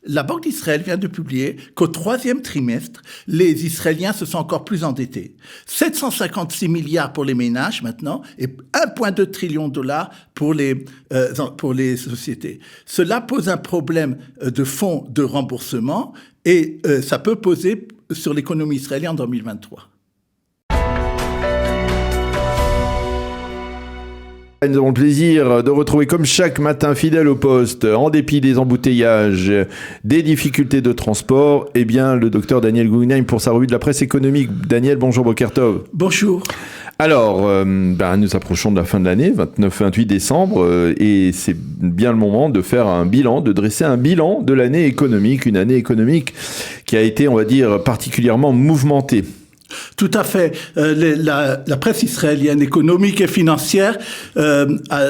La Banque d'Israël vient de publier qu'au troisième trimestre, les Israéliens se sont encore plus endettés. 756 milliards pour les ménages maintenant et 1,2 trillion de dollars pour les sociétés. Cela pose un problème de fonds de remboursement et ça peut poser sur l'économie israélienne en 2023. Nous avons le plaisir de retrouver comme chaque matin fidèle au poste, en dépit des embouteillages, des difficultés de transport, le docteur Daniel Guggenheim pour sa revue de la presse économique. Daniel, bonjour, Boker Tov. Bonjour. Alors, nous approchons de la fin de l'année, 29-28 décembre, et c'est bien le moment de faire un bilan, de dresser un bilan de l'année économique, une année économique qui a été, on va dire, particulièrement mouvementée. Tout à fait. La presse israélienne économique et financière,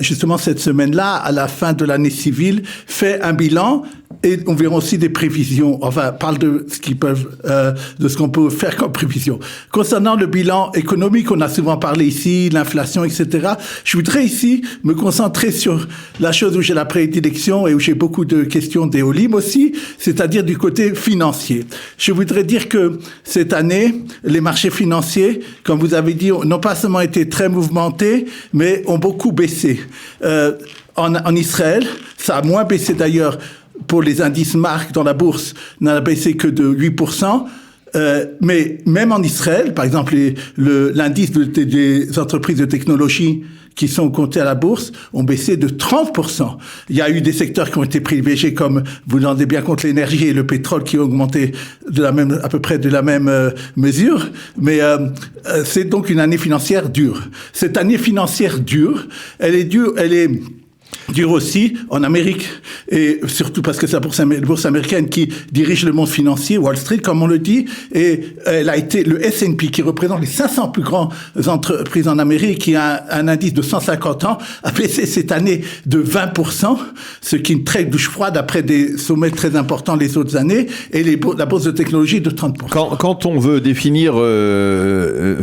justement cette semaine-là, à la fin de l'année civile, fait un bilan et on verra aussi des prévisions. Enfin, parle de ce qu'on peut faire comme prévision. Concernant le bilan économique, on a souvent parlé ici, l'inflation, etc. Je voudrais ici me concentrer sur la chose où j'ai la prédilection et où j'ai beaucoup de questions d'Éolim aussi, c'est-à-dire du côté financier. Je voudrais dire que cette année, les marchés financiers, comme vous avez dit, n'ont pas seulement été très mouvementés, mais ont beaucoup baissé. En Israël, ça a moins baissé d'ailleurs pour les indices marques dans la bourse, n'a baissé que de 8%. Mais même en Israël, par exemple, l'indice des entreprises de technologie qui sont comptées à la bourse ont baissé de 30%. Il y a eu des secteurs qui ont été privilégiés, comme vous vous rendez bien compte, l'énergie et le pétrole qui ont augmenté à peu près de la même mesure. Mais c'est donc une année financière dure. Cette année financière dure, elle est dure aussi en Amérique, et surtout parce que c'est la bourse américaine qui dirige le monde financier, Wall Street, comme on le dit, et elle a été le S&P, qui représente les 500 plus grandes entreprises en Amérique, qui a un indice de 150 ans, a baissé cette année de 20%, ce qui est une très douche froide après des sommets très importants les autres années, et la bourse de technologie de 30%. Quand on veut définir,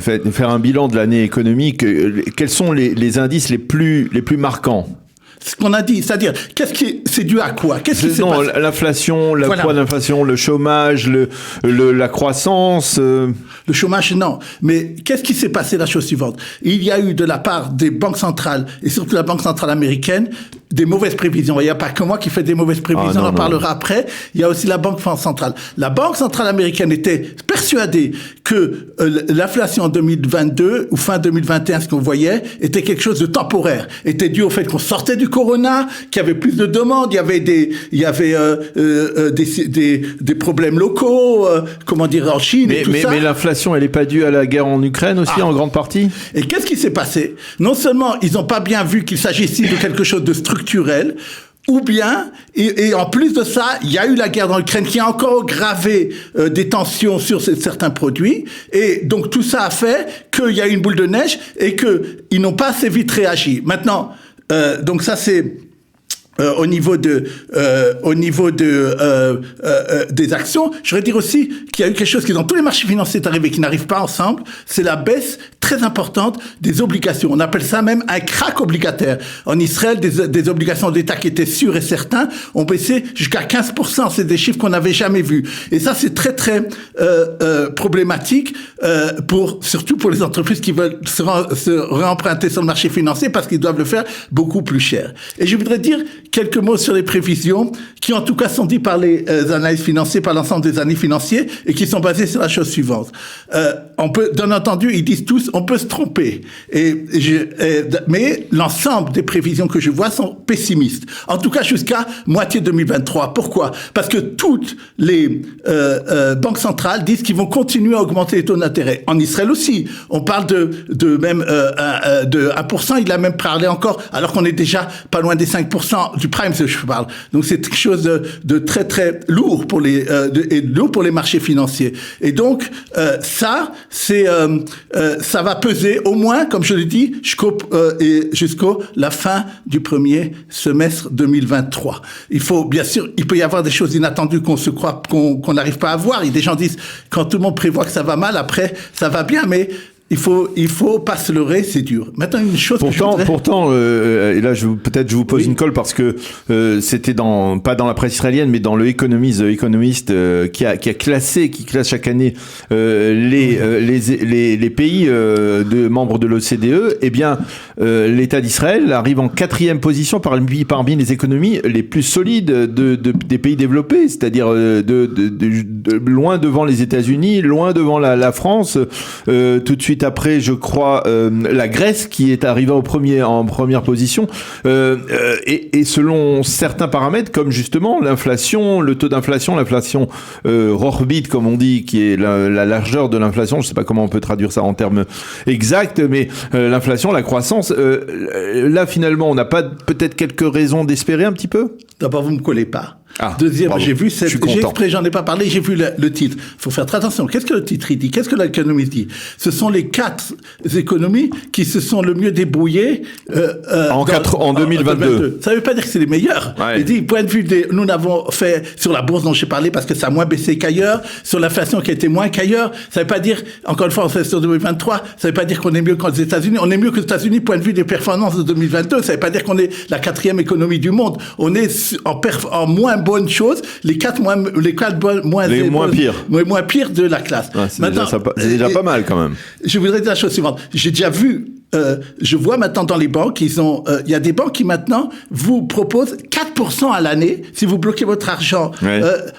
faire un bilan de l'année économique, quels sont les indices les plus marquants? Ce qu'on a dit, c'est-à-dire, c'est dû à quoi? Qu'est-ce qui s'est passé? L'inflation, le poids de l'inflation, le chômage, la croissance. Le chômage, non. Mais qu'est-ce qui s'est passé? La chose suivante. Il y a eu de la part des banques centrales, et surtout la Banque centrale américaine, des mauvaises prévisions. Il n'y a pas que moi qui fais des mauvaises prévisions, on en parlera après. Il y a aussi la Banque centrale. La Banque centrale américaine était persuadée que l'inflation en 2022 ou fin 2021, ce qu'on voyait, était quelque chose de temporaire. Était dû au fait qu'on sortait du corona, qu'il y avait plus de demandes, il y avait des problèmes locaux, en Chine et tout ça. Mais l'inflation, elle n'est pas due à la guerre en Ukraine aussi, en grande partie? Et qu'est-ce qui s'est passé? Non seulement ils n'ont pas bien vu qu'il s'agissait de quelque chose de structurel, ou bien, et en plus de ça, il y a eu la guerre dans l'Ukraine qui a encore aggravé des tensions sur certains produits. Et donc tout ça a fait qu'il y a eu une boule de neige et qu'ils n'ont pas assez vite réagi. Maintenant, donc ça c'est au niveau des actions. Je voudrais dire aussi qu'il y a eu quelque chose qui dans tous les marchés financiers est arrivé, qui n'arrive pas ensemble, c'est la baisse très importante des obligations. On appelle ça même un krach obligataire. En Israël, des obligations d'État qui étaient sûres et certains ont baissé jusqu'à 15%. C'est des chiffres qu'on n'avait jamais vus. Et ça, c'est très, très problématique surtout pour les entreprises qui veulent se réemprunter sur le marché financier parce qu'ils doivent le faire beaucoup plus cher. Et je voudrais dire quelques mots sur les prévisions qui, en tout cas, sont dites par les analystes financiers, par l'ensemble des analystes financiers et qui sont basées sur la chose suivante. Bien entendu, ils disent tous, on peut se tromper. Mais l'ensemble des prévisions que je vois sont pessimistes. En tout cas, jusqu'à moitié 2023. Pourquoi? Parce que toutes les banques centrales disent qu'ils vont continuer à augmenter les taux d'intérêt. En Israël aussi. On parle de même de 1%. Il a même parlé encore, alors qu'on est déjà pas loin des 5% du prime, je parle. Donc c'est quelque chose de très très lourd pour les marchés financiers. Et donc ça va peser au moins, comme je l'ai dit, jusqu'au la fin du premier semestre 2023. Il peut y avoir des choses inattendues qu'on n'arrive pas à voir. Et des gens disent, quand tout le monde prévoit que ça va mal, après ça va bien, mais il faut pas se leurrer, c'est dur. Maintenant, une chose Pourtant, et là, je vous pose une colle parce que c'était pas dans la presse israélienne, mais dans le Economist, qui classe chaque année les pays de membres de l'OCDE. Eh bien, l'État d'Israël arrive en 4e position parmi les économies les plus solides des pays développés, c'est-à-dire loin devant les États-Unis, loin devant la France, tout de suite après, je crois, la Grèce qui est arrivée en première position, et selon certains paramètres, comme justement l'inflation, le taux d'inflation, l'inflation Rochbit, comme on dit, qui est la largeur de l'inflation, je ne sais pas comment on peut traduire ça en termes exacts, mais l'inflation, la croissance, là finalement, on n'a pas peut-être quelques raisons d'espérer un petit peu ? D'abord, vous ne me collez pas. Deuxième, j'en ai pas parlé, j'ai vu le titre. Il faut faire très attention. Qu'est-ce que le titre dit? Qu'est-ce que l'économie dit? Ce sont les 4 économies qui se sont le mieux débrouillées en 2022. Ça ne veut pas dire que c'est les meilleurs. Ouais. Il dit, point de vue nous n'avons fait sur la bourse dont j'ai parlé parce que ça a moins baissé qu'ailleurs, sur l'inflation qui a été moins qu'ailleurs. Ça ne veut pas dire, encore une fois, on fait sur 2023, ça ne veut pas dire qu'on est mieux qu'aux États-Unis. On est mieux que les États-Unis, point de vue des performances de 2022. Ça ne veut pas dire qu'on est la 4e économie du monde. On est en moins bonne chose, les quatre moins pires de la classe. Ouais, c'est déjà pas mal quand même. Je voudrais dire la chose suivante. J'ai déjà vu, je vois maintenant dans les banques, il y a des banques qui maintenant vous proposent 4% à l'année si vous bloquez votre argent,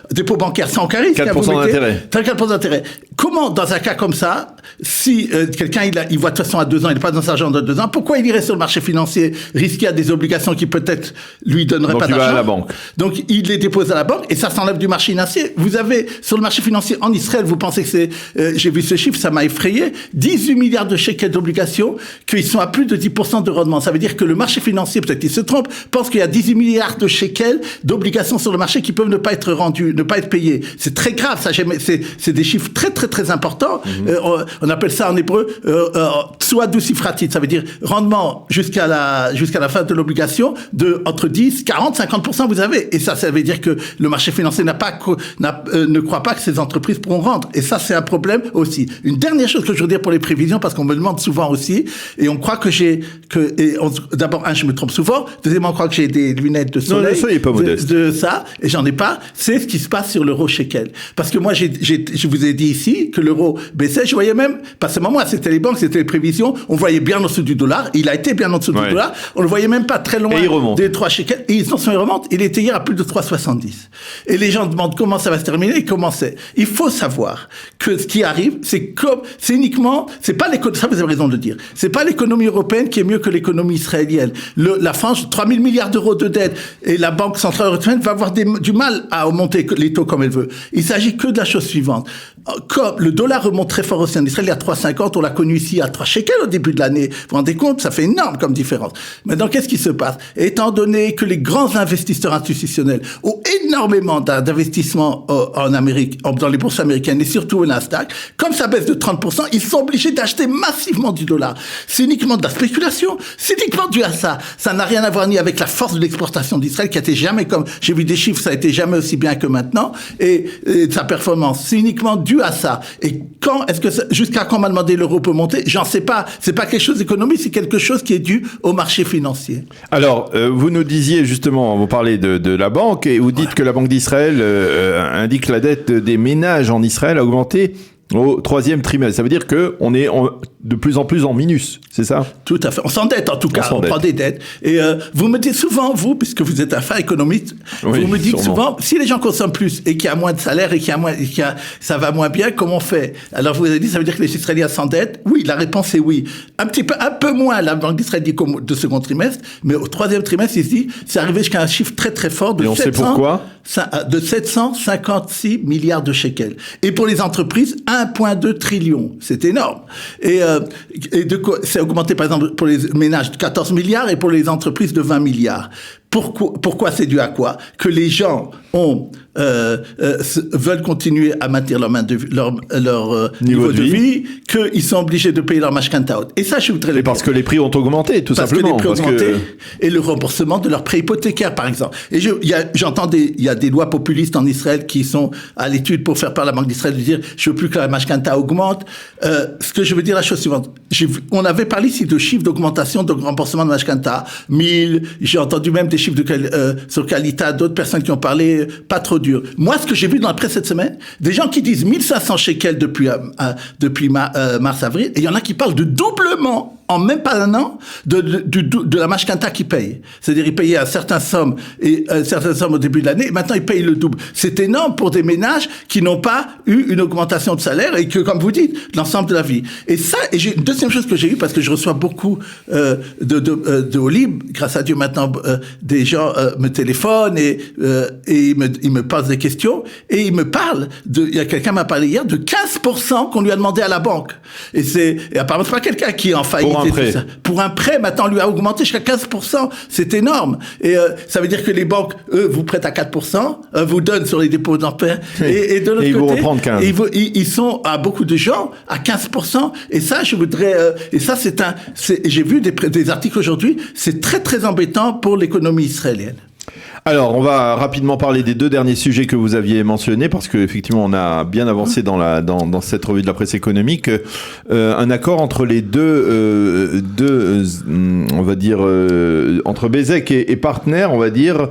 dépôt bancaire sans carré. 4% d'intérêt. 4% d'intérêt. Comment, dans un cas comme ça, si quelqu'un il voit de toute façon à 2 ans, il n'est pas dans son argent de 2 ans, pourquoi il irait sur le marché financier risquer à des obligations qui peut-être lui donneraient pas d'argent? Donc il va à la banque. Donc il les dépose à la banque et ça s'enlève du marché financier. Vous avez sur le marché financier en Israël, vous pensez que c'est, j'ai vu ce chiffre, ça m'a effrayé, 18 milliards de shekels d'obligations, qu'ils sont à plus de 10% de rendement. Ça veut dire que le marché financier, peut-être qu'il se trompe, pense qu'il y a 18 milliards de shekels d'obligations sur le marché qui peuvent ne pas être rendus, ne pas être payés. C'est très grave, ça. C'est des chiffres très très très importants. On appelle ça en hébreu tsuadu sifratit. Ça veut dire rendement jusqu'à la fin de l'obligation de entre 10, 40, 50% vous avez. Et ça veut dire que le marché financier ne croit pas que ces entreprises pourront rendre. Et ça, c'est un problème aussi. Une dernière chose que je veux dire pour les prévisions, parce qu'on me demande souvent aussi, et on croit que d'abord, je me trompe souvent. Deuxièmement, on croit que j'ai des lunettes de soleil. Non, soyez pas modeste. De ça, et j'en ai pas. C'est ce qui se passe sur l'euro shekel. Parce que moi, je vous ai dit ici que l'euro baissait. Je voyais même, pas seulement moi, c'était les banques, c'était les prévisions. On voyait bien en dessous du dollar. Il a été bien en dessous du dollar. On le voyait même pas très loin des 3 shekels. Et il remonte. Il était hier à plus de 3,70. Et les gens demandent comment ça va se terminer et comment c'est. Il faut savoir que ce qui arrive, c'est uniquement, c'est pas l'économie, ça vous avez raison de le dire, c'est pas l'économie européenne qui est mieux que l'économie israélienne. La France, 3 000 milliards d'euros de dette, et la Banque Centrale Européenne va avoir du mal à augmenter les taux comme elle veut. Il s'agit que de la chose suivante. Comme le dollar remonte très fort aussi en Israël, il y a 3,50, on l'a connu ici à 3 shekels au début de l'année. Vous vous rendez compte? Ça fait énorme comme différence. Maintenant, qu'est-ce qui se passe? Étant donné que les grands investisseurs institutionnels ont énormément d'investissements en Amérique, dans les bourses américaines et surtout au Nasdaq, comme ça baisse de 30%, ils sont obligés d'acheter massivement du dollar. C'est uniquement de la spéculation, c'est uniquement dû à ça. Ça n'a rien à voir ni avec la force de l'exportation d'Israël qui a été jamais comme, j'ai vu des chiffres, ça a été jamais aussi bien que maintenant, et sa performance. C'est uniquement dû à ça. Et jusqu'à quand on m'a demandé l'euro peut monter? J'en sais pas. C'est pas quelque chose d'économique, c'est quelque chose qui est dû au marché financier. Alors, vous nous disiez justement, vous parlez de la banque, et vous dites que la Banque d'Israël indique que la dette des ménages en Israël a augmenté au 3e trimestre. Ça veut dire qu'on est de plus en plus en minus, c'est ça? Tout à fait. On s'endette en tout cas, on prend des dettes. Et vous me dites souvent, vous, puisque vous êtes un fin économiste, vous me dites souvent, si les gens consomment plus et qu'il y a moins de salaire et ça va moins bien, comment on fait? Alors vous avez dit, ça veut dire que les Israéliens s'endettent? Oui, la réponse est oui. Un peu moins, la Banque d'Israël dit de second trimestre, mais au 3e trimestre, il se dit, c'est arrivé jusqu'à un chiffre très très fort de 756 milliards de shekels. Et pour les entreprises, 1,2 trillion. C'est énorme. Et c'est augmenté, par exemple, pour les ménages de 14 milliards et pour les entreprises de 20 milliards. Pourquoi c'est dû à quoi? Que les gens veulent continuer à maintenir leur niveau de vie, qu'ils sont obligés de payer leur mashkanta. Et ça, je voudrais le dire. Parce que les prix ont augmenté, tout simplement. Que les prix ont augmenté, et le remboursement de leurs prêts hypothécaires, par exemple. Et j'entends il y a des lois populistes en Israël qui sont à l'étude pour faire par la Banque d'Israël de dire je veux plus que la mashkanta augmente. Ce que je veux dire la chose suivante. On avait parlé ici de chiffres d'augmentation de remboursement de mashkanta, 1000. J'ai entendu même des chiffres sur Kalita, d'autres personnes qui ont parlé pas trop dur. Moi, ce que j'ai vu dans la presse cette semaine, des gens qui disent 1500 shekels depuis mars-avril, et il y en a qui parlent de doublement en même pas un an de la mashkanta qu'ils payent. C'est-à-dire ils payaient un certain somme au début de l'année, et maintenant ils payent le double. C'est énorme pour des ménages qui n'ont pas eu une augmentation de salaire et que, comme vous dites, l'ensemble de la vie. Et ça, et j'ai une deuxième chose que j'ai eue, parce que je reçois beaucoup de Olib, grâce à Dieu maintenant, des gens me téléphonent et ils me posent des questions et ils me parlent il y a quelqu'un m'a parlé hier de 15% qu'on lui a demandé à la banque. Et apparemment c'est pas quelqu'un qui est en faillite. Pour un prêt, maintenant, on lui a augmenté jusqu'à 15%. C'est énorme. Et ça veut dire que les banques, eux, vous prêtent à 4%, vous donnent sur les dépôts d'emprunt. Et de l'autre côté, ils sont à beaucoup de gens à 15%. Et ça, je voudrais... et ça, j'ai vu des articles aujourd'hui. C'est très, très embêtant pour l'économie israélienne. Alors, on va rapidement parler des deux derniers sujets que vous aviez mentionnés, parce qu'effectivement, on a bien avancé dans cette revue de la presse économique. Un accord entre les deux on va dire, entre Bezeq et partenaires, on va dire,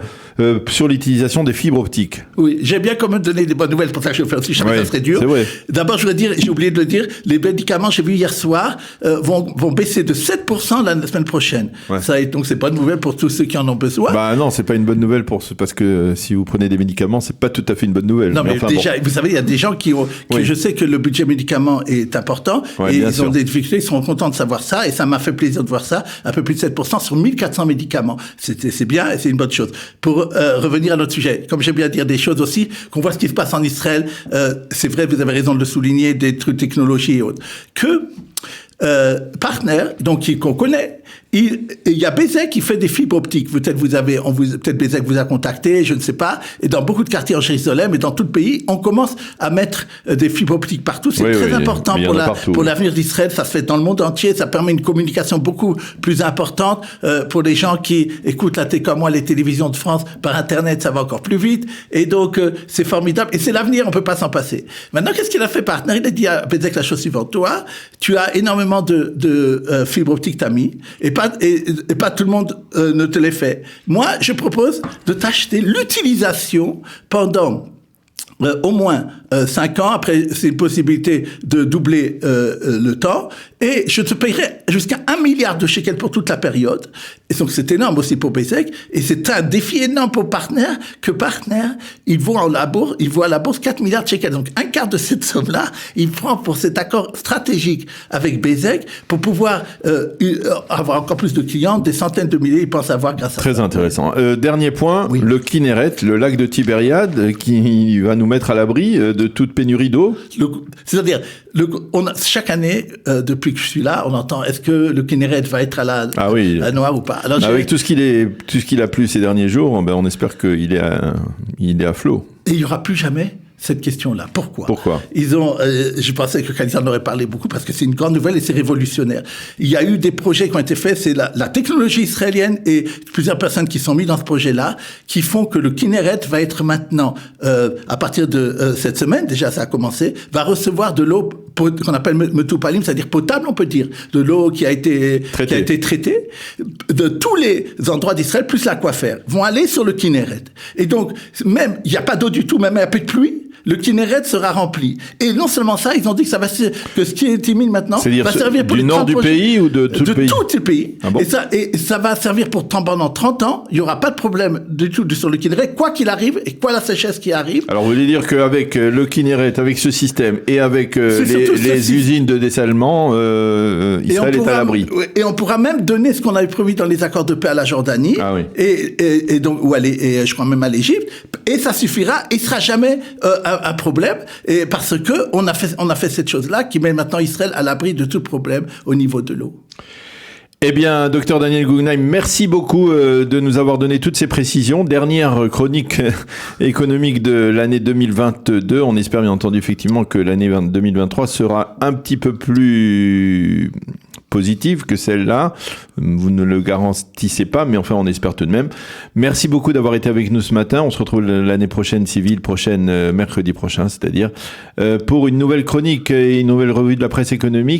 sur l'utilisation des fibres optiques. Oui, j'ai bien quand même donné des bonnes nouvelles, pour ça que je vais faire aussi, ça serait dur. D'abord, je voudrais dire, j'ai oublié de le dire, les médicaments, j'ai vu hier soir, vont baisser de 7% la semaine prochaine. Ouais. Donc, c'est pas une nouvelle pour tous ceux qui en ont besoin. Bah non, c'est pas une bonne nouvelle parce que si vous prenez des médicaments, c'est pas tout à fait une bonne nouvelle. Non, mais déjà, vous savez, il y a des gens qui je sais que le budget médicaments est important, et ils ont des difficultés, ils seront contents de savoir ça, et ça m'a fait plaisir de voir ça, un peu plus de 7% sur 1400 médicaments. C'est bien, et c'est une bonne chose. Pour revenir à notre sujet, comme j'aime bien dire des choses aussi, qu'on voit ce qui se passe en Israël, c'est vrai, vous avez raison de le souligner, des trucs technologie et autres, que partenaire, donc qu'on connaît, il y a Bezeq qui fait des fibres optiques. Peut-être Bezeq vous a contacté, je ne sais pas. Et dans beaucoup de quartiers en Jérusalem et dans tout le pays, on commence à mettre des fibres optiques partout. C'est très important pour l'avenir d'Israël. Ça se fait dans le monde entier. Ça permet une communication beaucoup plus importante pour les gens qui écoutent comme moi les télévisions de France par Internet. Ça va encore plus vite. Et donc c'est formidable. Et c'est l'avenir. On peut pas s'en passer. Maintenant, qu'est-ce qu'il a fait, partenaire? Il a dit à Bezeq la chose suivante. Toi, tu as énormément de fibres optiques t'as mis et pas tout le monde ne te les fait. Moi, je propose de t'acheter l'utilisation pendant au moins 5 ans. Après, c'est une possibilité de doubler le temps. Et je te payerai jusqu'à 1 milliard de shekels pour toute la période. Et donc, c'est énorme aussi pour Bezeq. Et c'est un défi énorme pour Partner, il voit à la bourse 4 milliards de shekels. Donc, un quart de cette somme-là, il prend pour cet accord stratégique avec Bezeq pour pouvoir avoir encore plus de clients, des centaines de milliers, il pense avoir grâce à ça. Très intéressant. Dernier point, le Kinneret, le lac de Tibériade, qui va nous mettre à l'abri de toute pénurie d'eau. C'est-à-dire, chaque année, depuis que je suis là, on entend est-ce que le Kinneret va être à la noire ou pas. Alors, avec tout ce qu'il a plu ces derniers jours, on espère qu'il est à flot. Et il n'y aura plus jamais cette question-là. Pourquoi? Je pensais que Khalid en aurait parlé beaucoup parce que c'est une grande nouvelle et c'est révolutionnaire. Il y a eu des projets qui ont été faits, c'est la technologie israélienne et plusieurs personnes qui sont mises dans ce projet-là qui font que le Kinneret va être maintenant, à partir de cette semaine, déjà ça a commencé, va recevoir de l'eau qu'on appelle metupalim, c'est-à-dire potable, on peut dire, de l'eau qui a été traitée de tous les endroits d'Israël, plus l'aquafère, vont aller sur le Kinneret. Et donc, même, il n'y a pas d'eau du tout, même un peu de pluie, le Kinneret sera rempli. Et non seulement ça, ils ont dit que que ce qui est émis maintenant va servir pour du nord du pays ou de tout le pays? De tout le pays. Ah bon? Et ça va servir pendant 30 ans. Il n'y aura pas de problème du tout sur le Kinneret, quoi qu'il arrive et quoi la sécheresse qui arrive. Alors, vous voulez dire qu'avec le Kinneret, avec ce système et avec les usines de dessalement, Israël est à l'abri. Et on pourra même donner ce qu'on avait promis dans les accords de paix à la Jordanie. Ah oui. Et donc, je crois même à l'Égypte. Et ça suffira. Il ne sera jamais un problème, et parce que on a fait cette chose-là qui met maintenant Israël à l'abri de tout problème au niveau de l'eau. Eh bien, docteur Daniel Guggenheim, merci beaucoup de nous avoir donné toutes ces précisions. Dernière chronique économique de l'année 2022. On espère bien entendu effectivement que l'année 2023 sera un petit peu plus positive que celle-là. Vous ne le garantissez pas, mais enfin on espère tout de même. Merci beaucoup d'avoir été avec nous ce matin. On se retrouve l'année prochaine, mercredi prochain, c'est-à-dire pour une nouvelle chronique et une nouvelle revue de la presse économique.